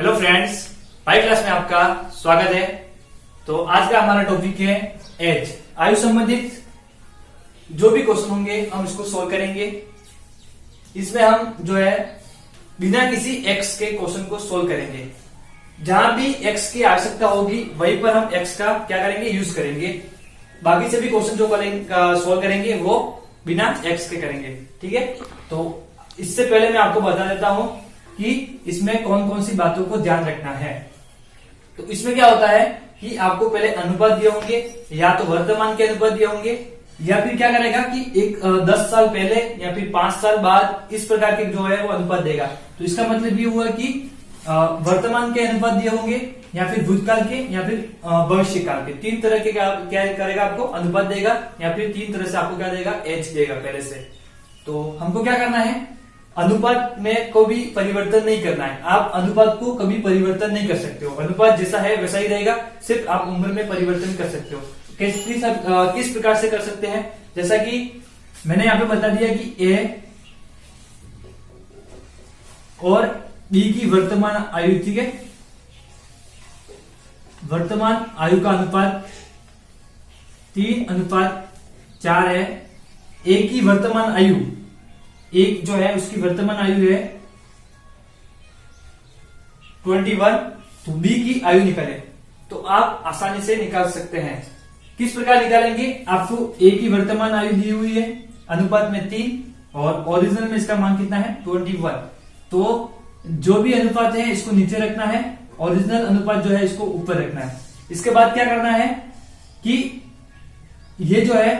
Hello friends, 5 class में आपका स्वागत है। तो आज का हमारा टॉपिक है एज, आयु संबंधित जो भी क्वेश्चन होंगे हम इसको सोल्व करेंगे। इसमें हम जो है बिना किसी एक्स के क्वेश्चन को सोल्व करेंगे। जहां भी एक्स की आवश्यकता होगी वहीं पर हम एक्स का क्या करेंगे, यूज करेंगे। बाकी सभी क्वेश्चन जो सोल्व करेंगे वो बिना एक्स के करेंगे। ठीक है, तो इससे पहले मैं आपको बता देता हूं कि इसमें कौन कौन सी बातों को ध्यान रखना है। तो इसमें क्या होता है कि आपको पहले अनुपात दिए होंगे, या तो वर्तमान के अनुपात दिए होंगे, या फिर क्या करेगा कि एक 10 साल पहले या फिर 5 साल बाद इस प्रकार के जो है वो अनुपात देगा। तो इसका मतलब ये हुआ कि वर्तमान के अनुपात दिए होंगे, या फिर भूतकाल के, या फिर भविष्य काल के। 3 तरह के क्या करेगा, आपको अनुपात देगा, या फिर 3 तरह से आपको क्या देगा, एज देगा पहले से। तो हमको क्या करना है, अनुपात में कोई परिवर्तन नहीं करना है। आप अनुपात को कभी परिवर्तन नहीं कर सकते हो, अनुपात जैसा है वैसा ही रहेगा, सिर्फ आप उम्र में परिवर्तन कर सकते हो। किस प्रकार से कर सकते हैं, जैसा कि मैंने यहाँ पे बता दिया कि ए और बी की वर्तमान आयु, ठीक है, वर्तमान आयु का अनुपात 3:4 है। ए की वर्तमान आयु, एक जो है उसकी वर्तमान आयु है 21, तो बी की आयु निकालें। तो आप आसानी से निकाल सकते हैं। किस प्रकार निकालेंगे, आपको ए की वर्तमान आयु दी हुई है अनुपात में 3, और ओरिजिनल में इसका मान कितना है 21। तो जो भी अनुपात है इसको नीचे रखना है, ओरिजिनल अनुपात जो है इसको ऊपर रखना है। इसके बाद क्या करना है कि ये जो है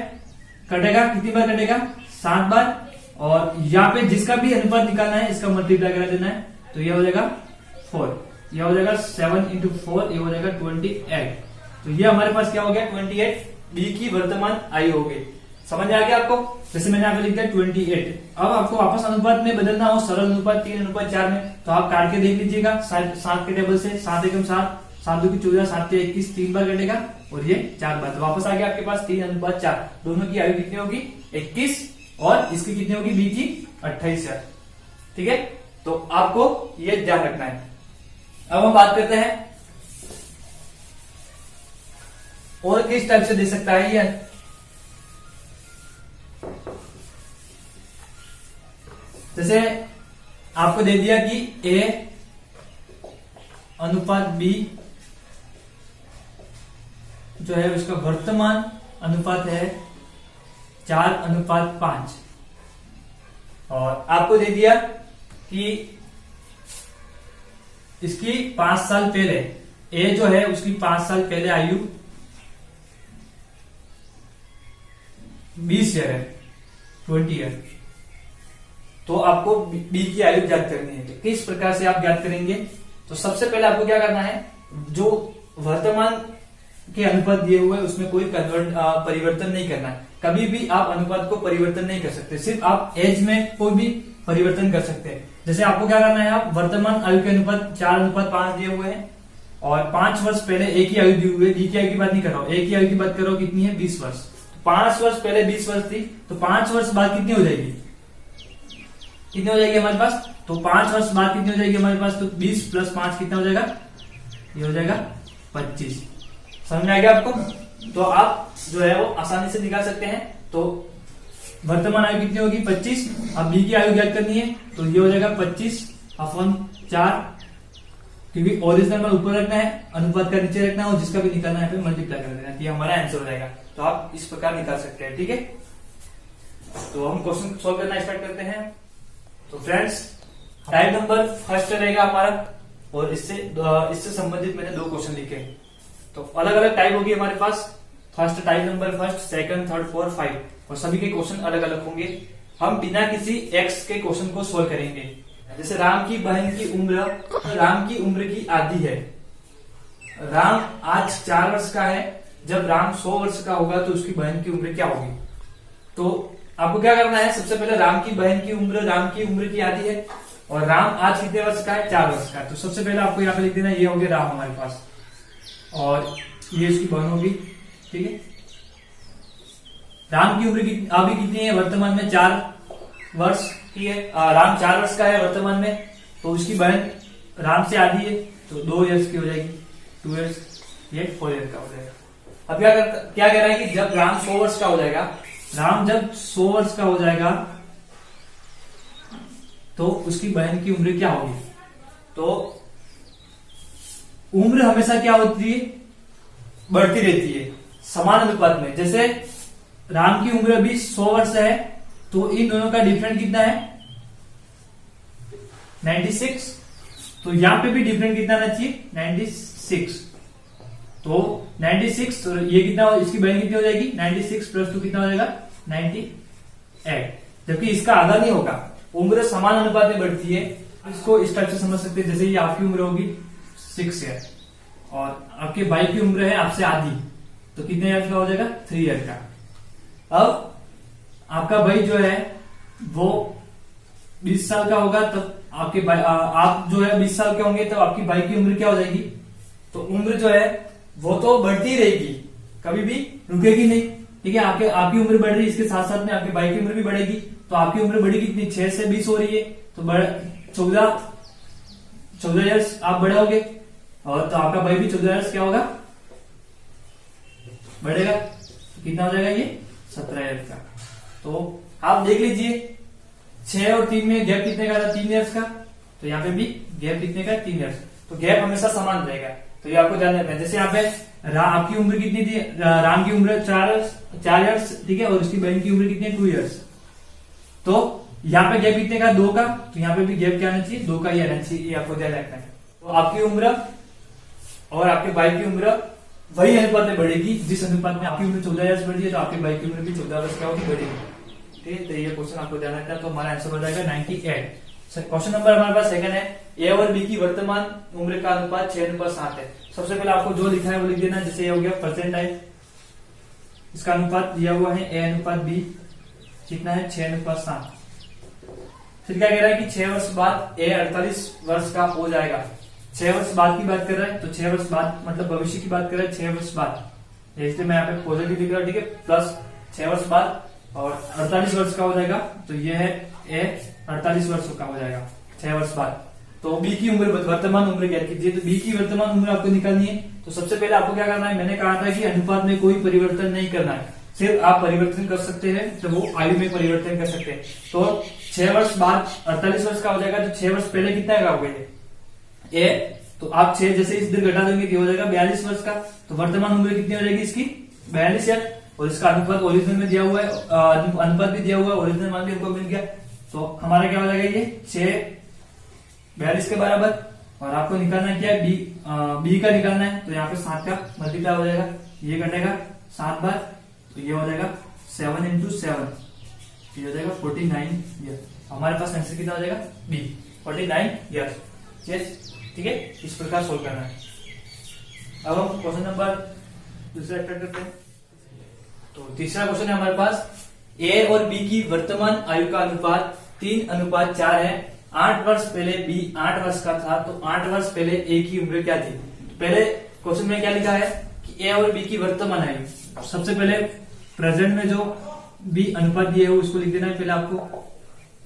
कटेगा, कितनी बार कटेगा, 7 बार, और यहाँ पे जिसका भी अनुपात निकालना है इसका मल्टीप्लाई करा देना है। तो ये हो जाएगा 4, यह हो जाएगा 7 × 4, ये हो जाएगा 28। तो ये हमारे पास क्या हो गया 28, बी की वर्तमान आयु हो गई। समझ आ गया आपको, जैसे मैंने यहाँ पे लिख दिया 28। अब आपको वापस अनुपात में बदलना हो, सरल अनुपात 3:4 में, तो आप काट के देख लीजिएगा 7 के टेबल से। 7 एकम 7, 7 2 की 14, 7 के 21, 3 बार कटेगा, और ये 4 बार। तो वापस आ गया आपके पास 3:4। दोनों की आयु कितनी होगी 21, और इसकी कितनी होगी, बी की 28 है। ठीक है, तो आपको ये ध्यान रखना है। अब हम बात करते हैं और किस टाइप से दे सकता है ये। जैसे आपको दे दिया कि ए अनुपात बी जो है उसका वर्तमान अनुपात है 4:5, और आपको दे दिया कि इसकी 5 साल पहले, ए जो है उसकी 5 साल पहले आयु 20 ईयर है, 20 ईयर। तो आपको बी की आयु ज्ञात करनी है। तो किस प्रकार से आप ज्ञात करेंगे, तो सबसे पहले आपको क्या करना है, जो वर्तमान के अनुपात दिए हुए उसमें कोई परिवर्तन नहीं करना है। कभी भी आप अनुपात को परिवर्तन नहीं कर सकते, सिर्फ आप एज में कोई भी परिवर्तन कर सकते हैं। जैसे आपको क्या करना है, आप वर्तमान आयु के अनुपात 4:5 दिए हुए हैं, और 5 वर्ष पहले ए की आयु दी हुई है। बी की आयु की बात नहीं कर रहा हूं, ए की आयु की बात कर रहा हूं, कितनी है 20 वर्ष। 5 वर्ष पहले 20 वर्ष थी, तो 5 वर्ष बाद कितनी हो जाएगी, कितनी हो जाएगी हमारे पास, तो 5 वर्ष बाद कितनी हो जाएगी हमारे पास, तो 20 + 5 कितना हो जाएगा, ये हो जाएगा 25। समझ में आ गया आपको। तो आप जो है वो आसानी से निकाल सकते हैं। तो वर्तमान आयु कितनी होगी 25, अब बी की आयु ज्ञात करनी है, तो ये हो जाएगा 25/4, क्योंकि ओरिजिनल में ऊपर रखना है, अनुपात का नीचे रखना है, और जिसका भी निकालना है फिर मल्टीप्लाई कर देना है। ये हमारा आंसर हो जाएगा। तो आप इस प्रकार निकाल सकते हैं। ठीक है, तो हम क्वेश्चन सोल्व करना स्टार्ट करते हैं। तो फ्रेंड्स, टाइप नंबर फर्स्ट रहेगा हमारा, और इससे संबंधित मैंने 2 क्वेश्चन लिखे हैं। तो अलग अलग टाइप होगी हमारे पास। First type number first, second, third, fourth, 5, और सभी के क्वेश्चन अलग अलग होंगे। हम बिना किसी एक्स के क्वेश्चन को सोल्व करेंगे। जैसे राम की बहन की उम्र, राम की उम्र की आधी है। राम आज 4 वर्ष का है, जब राम 100 वर्ष का होगा तो उसकी बहन की उम्र क्या होगी। तो आपको क्या करना है, सबसे पहले राम की बहन की उम्र, राम की उम्र की आधी है, और राम आज कितने वर्ष का है, 4 वर्ष का है। तो सबसे पहले आपको यहाँ पे लिख देना, ये हो गया राम हमारे पास, और ये इसकी बहन होगी। ठीक है, राम की उम्र की अभी कितनी है, वर्तमान में 4 वर्ष की है। राम 4 वर्ष का है वर्तमान में, तो उसकी बहन राम से आधी है, तो 2 ईयर्स की हो जाएगी, 2 ईयर्स, ये 4 ईयर का हो जाएगा। अब क्या कह रहा है कि जब राम 100 वर्ष का हो जाएगा, राम जब 100 वर्ष का हो जाएगा तो उसकी बहन की उम्र क्या होगी। तो उम्र हमेशा क्या होती है, बढ़ती रहती है समान अनुपात में। जैसे राम की उम्र अभी 100 वर्ष है, तो इन दोनों का डिफरेंट कितना है, 96। तो यहां पे भी डिफरेंट कितना आना चाहिए, 96। तो 96, तो ये कितना, इसकी बहन कितनी हो जाएगी, 96 + 2 कितना हो जाएगा, 98। जबकि इसका आधा नहीं होगा, उम्र समान अनुपात में बढ़ती है। इसको इस टाइप से समझ सकते हैं, जैसे ये आपकी उम्र होगी 6 ईयर और आपके भाई की उम्र है आपसे आधी, तो कितने ईयर का हो जाएगा, 3 ईयर का। अब आपका भाई जो है वो 20 साल का होगा, तब आपके भाई आप जो है 20 साल के होंगे, तब आपकी भाई की उम्र क्या हो जाएगी। तो उम्र जो है वो तो बढ़ती रहेगी, कभी भी रुकेगी नहीं, ठीक है। आपकी उम्र बढ़ रही है, इसके साथ साथ में आपके भाई की उम्र भी बढ़ेगी। तो आपकी उम्र बढ़ेगी कितनी, 6 से 20 हो रही है, तो 14 ईयर्स आप बड़े होगे, और तो आपका भाई भी 14 ईयर्स क्या होगा, बढ़ेगा। तो कितना हो जाएगा ये, 17 ईयर्स का। तो आप देख लीजिए 6 और 3 में गैप कितने का था, 3 ईयर्स का। तो यहाँ पे भी गैप कितने का, 3 ईयर्स। तो गैप हमेशा समान रहेगा, तो ये आपको ध्यान रखना है। जैसे यहाँ पे आपकी उम्र कितनी थी, राम की उम्र 4 ईयर्स, ठीक है, और उसकी बहन की उम्र कितनी है, 2 ईयर्स। तो यहाँ पे गैप कितने का, 2 का। तो यहाँ पे भी गैप क्या आना चाहिए, 2 का ही आना चाहिए, ये आपको ध्यान रखना है। तो आपकी उम्र और आपके भाई की उम्र वही अनुपात में बढ़ेगी, जिस अनुपात में आपकी उम्र 14 ईयर्स बढ़ी है, तो आपके भाई की उम्र भी 14 वर्ष क्या होगी, बढ़ेगी, ठीक है। तो ये क्वेश्चन आपको ध्यान रखना है। तो हमारा आंसर हो जाएगा 98। क्वेश्चन नंबर हमारे पास सेकंड है, ए और बी की वर्तमान उम्र का अनुपात 6:7 है। सबसे पहले आपको जो लिखा है वो लिख देना। जैसे ये हो गया परसेंटाइल, इसका अनुपात दिया हुआ है A/B, कितना है, 6:7। फिर क्या कह रहा है कि 6 वर्ष बाद A 48 वर्ष का हो जाएगा। 6 वर्ष बाद की बात कर रहा है, तो 6 वर्ष बाद मतलब भविष्य की बात कर रहा है, 6 वर्ष बाद। इसलिए मैं यहाँ पे पॉजिटिव लिख रहा हूँ, ठीक है, प्लस 6 वर्ष बाद और 48 वर्ष का हो जाएगा। तो ये है A 48 वर्ष का हो जाएगा 6 वर्ष बाद। तो बी की उम्र, वर्तमान उम्र ज्ञात कीजिए। तो बी की वर्तमान उम्र आपको निकालनी है। तो सबसे पहले आपको क्या करना है, मैंने कहा था कि अनुपात में कोई परिवर्तन नहीं करना है, सिर्फ आप परिवर्तन कर सकते हैं, तो वो आयु में परिवर्तन कर सकते हैं। तो 6 वर्ष बाद 48 वर्ष का हो जाएगा, तो 6 वर्ष पहले कितना का हो गया ए, तो आप 6 जैसे इधर घटा देंगे तो हो जाएगा 42 वर्ष का। तो वर्तमान उम्र कितनी हो जाएगी इसकी, 42 ईयर। और इसका अनुपात ओरिजिनल में दिया हुआ है, अनुपात भी दिया हुआ है, ओरिजिनल मान भी हमको मिल गया। तो हमारा क्या हो जाएगा, ये 6 42 के बराबर। और आपको निकालना क्या है, बी का निकालना है। तो यहाँ पे 7 का मल्टीप्लाई हो जाएगा, ये कटेगा 7 बार, तो ये हो जाएगा 7 × 7, ये हो जाएगा 49 ईयर। हमारे पास आंसर कितना हो जाएगा, बी 49 ईयर। ठीक है, इस प्रकार सोल्व करना है। अब हम क्वेश्चन नंबर दूसरा स्टार्ट करते हैं। तो तीसरा क्वेश्चन है हमारे पास, ए और बी की वर्तमान आयु का अनुपात 3:4 है। 8 वर्ष पहले बी 8 वर्ष का था, तो 8 वर्ष पहले ए की उम्र क्या थी। तो पहले क्वेश्चन में क्या लिखा है कि ए और बी की वर्तमान आयु। सबसे पहले प्रेजेंट में जो बी अनुपात दिए हो उसको लिख देना है पहले आपको।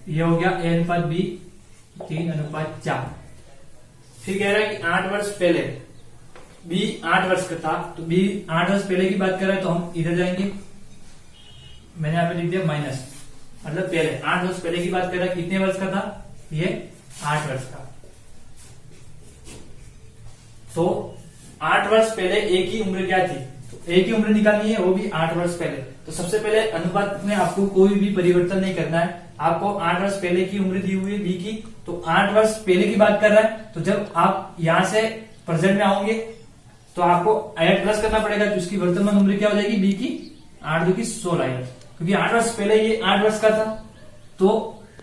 ये हो गया A/B 3:4। फिर कह रहा है कि 8 वर्ष पहले बी 8 वर्ष का था, तो बी 8 वर्ष पहले की बात कर रहा है, तो हम इधर जाएंगे। मैंने यहाँ पे लिख दिया माइनस, मतलब पहले 8 वर्ष पहले की बात कर रहा है, कितने वर्ष का था, ये 8 वर्ष का। तो 8 वर्ष पहले ए की उम्र क्या थी, तो ए की उम्र निकालनी है, वो भी 8 वर्ष पहले। तो सबसे पहले अनुपात में आपको कोई भी परिवर्तन नहीं करना है। आपको 8 वर्ष पहले की उम्र दी हुई है बी की, तो 8 वर्ष पहले की बात कर रहा है। तो जब आप यहां से प्रेजेंट में आओगे तो आपको ऐड प्लस करना पड़ेगा, तो उसकी वर्तमान उम्र क्या हो जाएगी बी की, 8 × 2 = 16 ईयर। क्योंकि 8 वर्ष पहले ये 8 वर्ष का था, तो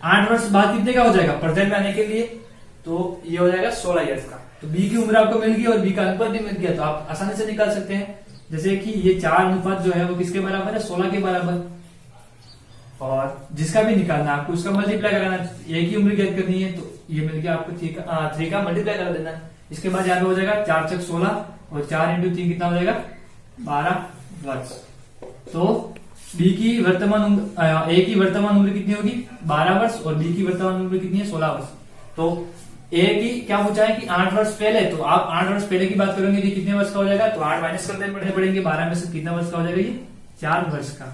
8 वर्ष बाद कितने का हो जाएगा प्रेजेंट में आने के लिए, तो ये हो जाएगा 16 ईयर्स का। तो बी की उम्र आपको मिल गई और बी का अनुपात भी मिल गया, तो आप आसानी से निकाल सकते हैं। जैसे कि ये 4 अनुपात जो है वो किसके बराबर है, 16 के बराबर। और जिसका भी निकालना है आपको उसका मल्टीप्लाई कराना है। ए की उम्र ज्ञात करनी है, तो ये मिल गया आपको 3 का मल्टीप्लाई करा देना है। इसके बाद यहाँ पे हो जाएगा 4 × 6 = 16 और 4 × 3 कितना हो जाएगा, 12 वर्ष। तो बी की वर्तमान उम्र, ए की वर्तमान उम्र कितनी होगी, 12 वर्ष, और बी की वर्तमान उम्र कितनी है, 16 वर्ष। तो ए की क्या पूछा है कि 8 वर्ष पहले, तो आप 8 वर्ष पहले की बात करोगे तो कितने वर्ष का हो जाएगा, तो 8 माइनस करने पड़ेंगे, 12 में से कितना वर्ष का हो जाएगा, ये 4 वर्ष का।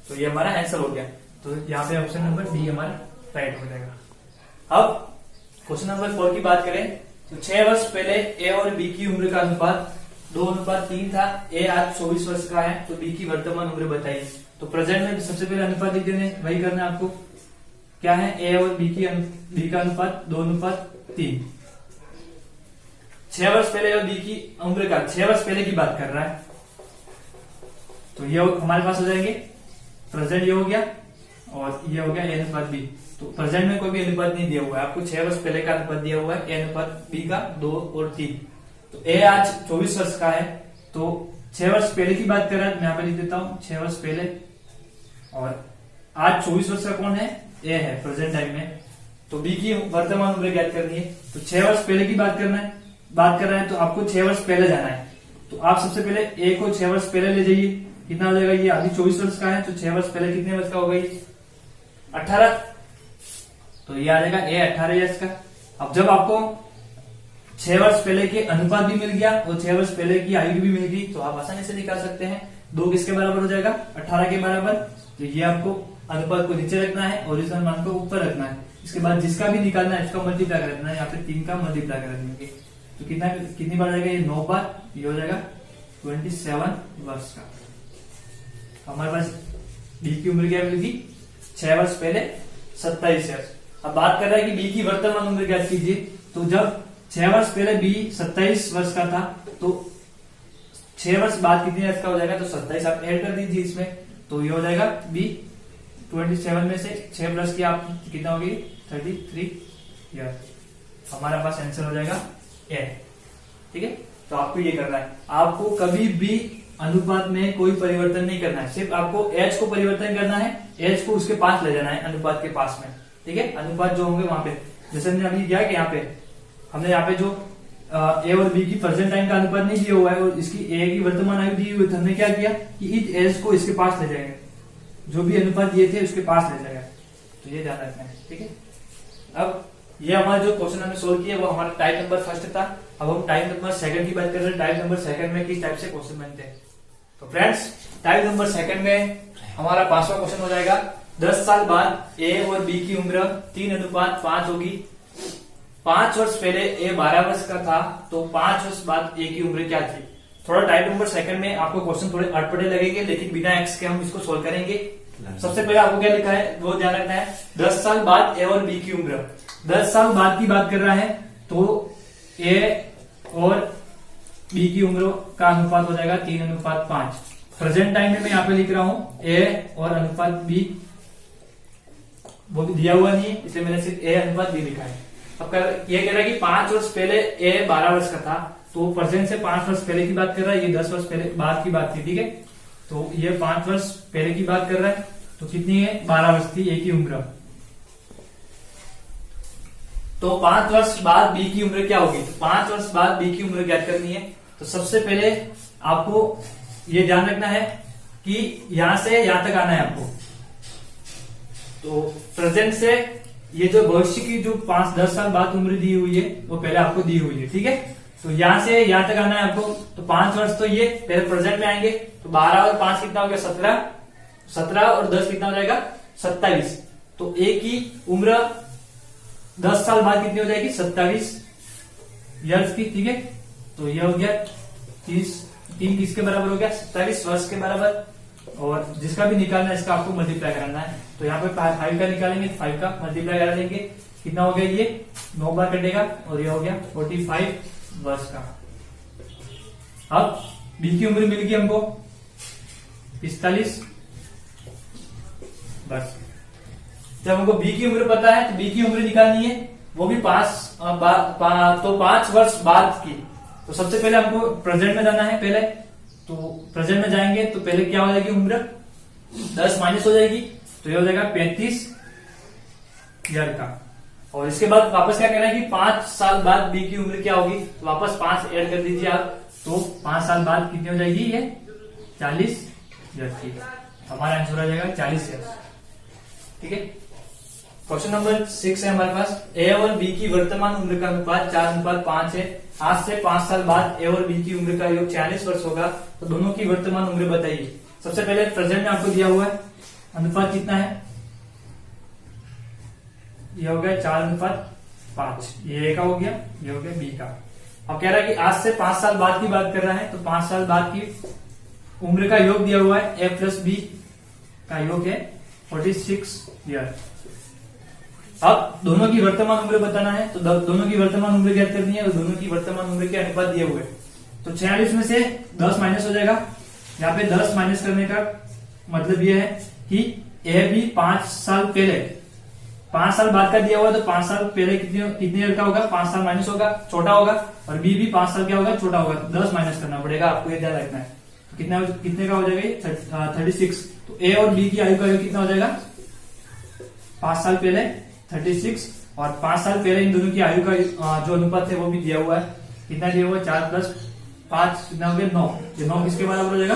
तो ये हमारा आंसर हो गया। तो यहाँ पे ऑप्शन नंबर डी हमारा राइट हो जाएगा। अब क्वेश्चन नंबर 4 की बात करें तो 6 वर्ष पहले ए और बी की उम्र का अनुपात 2:3 था। ए आज 24 वर्ष का है, तो बी की वर्तमान उम्र बताइए। तो प्रेजेंट में सबसे पहले अनुपात लिख देने, वही करना है आपको। क्या है, ए और बी का अनुपात 2:3। 6 वर्ष पहले और बी की उम्र का 6 वर्ष पहले की बात कर रहा है, तो ये हमारे पास हो जाएंगे प्रेजेंट, ये हो गया, और ये हो गया ए अनुपात बी। तो प्रेजेंट में कोई भी अनुपात नहीं दिया हुआ है आपको, 6 वर्ष पहले का अनुपात दिया हुआ है, ए अनुपात बी का 2 और 3। तो ए आज 24 वर्ष का है, तो 6 वर्ष पहले की बात कर रहा है, मैं यहाँ पे लिख देता हूं 6 वर्ष पहले, और आज 24 वर्ष का कौन है, ए है प्रेजेंट टाइम में। तो बी की वर्तमान उम्र ज्ञात करनी है, तो 6 वर्ष पहले की बात कर रहे हैं, तो आपको 6 वर्ष पहले जाना है। तो आप सबसे पहले ए को 6 वर्ष पहले ले जाइए, कितना हो जाएगा, ये अभी 24 वर्ष का है, तो 6 वर्ष पहले कितने वर्ष का होगा, ये 18। तो ये आ जाएगा ए 18 ईयर्स का। अब जब आपको 6 वर्ष पहले के अनुपात भी मिल गया और 6 वर्ष पहले की आयु भी मिल गई, तो आप आसानी से निकाल सकते हैं 2 किसके बराबर हो जाएगा, 18 के बराबर। तो ये आपको अनुपात को नीचे रखना है, ओरिजिनल मान को ऊपर रखना है। इसके बाद जिसका भी निकालना है उसका मल्टीप्लाई कर देना है, यहाँ पे 3 का मल्टीप्लाई कर देंगे, तो कितनी बार जाएगा, ये 9 बार, ये हो जाएगा 27 वर्ष का। हमारे पास बी की उम्र क्या मिलेगी, 6 वर्ष पहले 27 ईयर्स। अब बात कर रहा है कि बी की वर्तमान उम्र ज्ञात कीजिए। तो जब 6 वर्ष पहले बी 27 वर्ष का था, तो 6 वर्ष बाद कितने ईयर्स का हो जाएगा, तो 27 आप ऐड कर दीजिए इसमें, तो ये हो जाएगा बी 27 में से 6 प्लस की आप कितना होगी, 33 ईयर। हमारा पास आंसर हो जाएगा ए। ठीक है, तो आपको ये करना है, आपको कभी भी अनुपात में कोई परिवर्तन नहीं करना है, सिर्फ आपको एच को परिवर्तन करना है, एच को उसके पास ले जाना है, अनुपात के पास में। ठीक है, अनुपात जो होंगे वहां पे, जैसे हमने अभी किया कि हमने यहाँ पे जो ए और बी की प्रेजेंट टाइम का अनुपात नहीं दिया हुआ है और इसकी ए की वर्तमान आयु दी हुई, तो हमने क्या किया कि इस एच को इसके पास ले जाएंगे, जो भी अनुपात दिए थे उसके पास ले जाएगा। तो ये ध्यान रखना है। ठीक है, अब ये हमारा जो क्वेश्चन हमने सोल्व किया वो हमारा टाइप नंबर 1 था। अब हम टाइप नंबर 2 की बात कर रहे हैं। टाइप नंबर 2 में किस टाइप से क्वेश्चन बनते हैं, तो फ्रेंड्स टाइप नंबर 2 में हमारा 5वां क्वेश्चन हो जाएगा। 10 साल बाद ए और बी की उम्र 3:5 होगी। 5 वर्ष पहले ए 12 वर्ष का था, तो 5 वर्ष बाद ए की उम्र क्या थी। थोड़ा टाइप नंबर 2 में आपको क्वेश्चन थोड़े अटपटे लगेंगे, लेकिन बिना एक्स के हम इसको सोल्व करेंगे। सबसे पहले आपको क्या लिखा है वो ध्यान रखना है। 10 साल बाद ए और बी की उम्र, 10 साल बाद की बात कर रहा है, तो ए और बी की उम्र का अनुपात हो जाएगा 3:5। प्रेजेंट टाइम में मैं यहाँ पे लिख रहा हूं ए और अनुपात बी, वो भी दिया हुआ नहीं है, इसलिए मैंने सिर्फ ए अनुपात बी लिखा है। अब ये कह रहा है कि 5 वर्ष पहले ए 12 वर्ष का था, तो प्रेजेंट से 5 वर्ष पहले की बात कर रहा है, ये 10 वर्ष पहले बाद की बात थी। ठीक है, तो ये 5 वर्ष पहले की बात कर रहा है, तो कितनी है, 12 वर्ष थी ए की उम्र। तो 5 वर्ष बाद बी की उम्र क्या होगी, तो 5 वर्ष बाद बी की उम्र ज्ञात करनी है। तो सबसे पहले आपको ये ध्यान रखना है कि यहां से यहां तक आना है आपको। तो प्रेजेंट से ये जो भविष्य की जो 5-10 साल बाद उम्र दी हुई है वो पहले आपको दी हुई है। ठीक है, तो यहां से यहां तक आना है आपको। तो 5 वर्ष तो ये पहले प्रेजेंट में आएंगे, तो 12 और 5 कितना हो गया, 17 और 10 कितना हो जाएगा, 27। तो ए की उम्र 10 साल बाद कितनी हो जाएगी, 27 ईयर्स की। ठीक है, तो ये हो गया 3 किसके बराबर हो गया, 27 वर्ष के बराबर। और जिसका भी निकालना है इसका आपको मल्टीप्लाई कराना है। तो यहाँ पे 5 का निकालेंगे, 5 का मल्टीप्लाई करा देंगे, कितना हो गया, ये 9 बार कटेगा, और ये हो गया 45 वर्ष का। अब बी की उम्र मिल गई हमको 45 वर्ष। जब हमको बी की उम्र पता है तो बी की उम्र निकालनी है, वो भी 5 वर्ष बाद की। तो सबसे पहले हमको प्रेजेंट में जाना है पहले, तो प्रेजेंट में जाएंगे तो पहले क्या हो जाएगी उम्र, 10 माइनस हो जाएगी, तो ये हो जाएगा 35 ईयर का। और इसके बाद वापस क्या कहना है कि 5 साल बाद बी की उम्र क्या होगी, तो वापस 5 ऐड कर दीजिए आप, तो 5 साल बाद कितनी हो जाएगी, ये 40 ईयर की। हमारा आंसर हो जाएगा 40 ईयर। ठीक है, क्वेश्चन नंबर 6 है हमारे पास, ए और बी की वर्तमान उम्र का अनुपात 4:5 है। आज से 5 साल बाद ए और बी की उम्र का योग 46 वर्ष होगा, तो दोनों की वर्तमान उम्र बताइए। सबसे पहले प्रेजेंट में आपको दिया हुआ है अनुपात कितना है, ये हो गया 4:5, ये ए का हो गया, ये हो गया बी का। अब कह रहा है कि आज से 5 साल बाद की बात कर रहा है, तो 5 साल बाद की उम्र का योग दिया हुआ है, ए प्लस बी का योग है 46 ईयर। अब दोनों की वर्तमान उम्र बताना है, तो दोनों की वर्तमान उम्र ज्ञात करनी है, और दोनों की वर्तमान उम्र के अनुपात दिए हुए। तो 46 में से 10 माइनस हो जाएगा। यहाँ पे 10 माइनस करने का मतलब ये है कि ए बी 5 साल पहले, 5 साल बाद का दिया हुआ, तो 5 साल पहले कितने ईयर का होगा, 5 साल माइनस होगा, छोटा होगा, और बी भी 5 साल क्या होगा, छोटा होगा। 10 माइनस करना पड़ेगा, आपको ये ध्यान रखना है। तो कितने का हो जाएगा, 36। तो ए और बी की आयु का योग कितना हो जाएगा, 5 साल पहले 36, और 5 साल पहले इन दोनों की आयु का जो अनुपात है वो भी दिया हुआ है। कितना दिया हुआ है, 4 + 5 कितना हो गया, 9। ये 9 किसके बराबर हो जाएगा,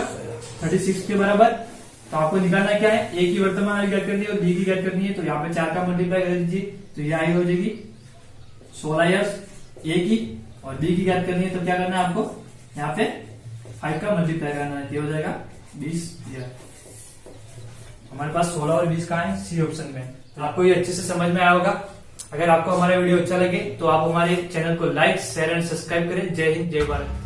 36 के बराबर। तो आपको निकालना क्या है, ए की वर्तमान आयु ज्ञात करनी है और बी की ज्ञात करनी है। तो यहाँ पे 4 का मल्टीप्लाई कर दीजिए, तो ये आयु हो जाएगी 16 ईयर्स ए की, और बी की ज्ञात करनी है। तो क्या करना है आपको, यहाँ पे 5 का मल्टीप्लाई करना है, ये हो जाएगा 20 ईयर। हमारे पास 16 और 20 कहाँ है, सी ऑप्शन में। तो आपको ये अच्छे से समझ में आया होगा। अगर आपको हमारा वीडियो अच्छा लगे तो आप हमारे चैनल को लाइक, शेयर एंड सब्सक्राइब करें। जय हिंद, जय भारत।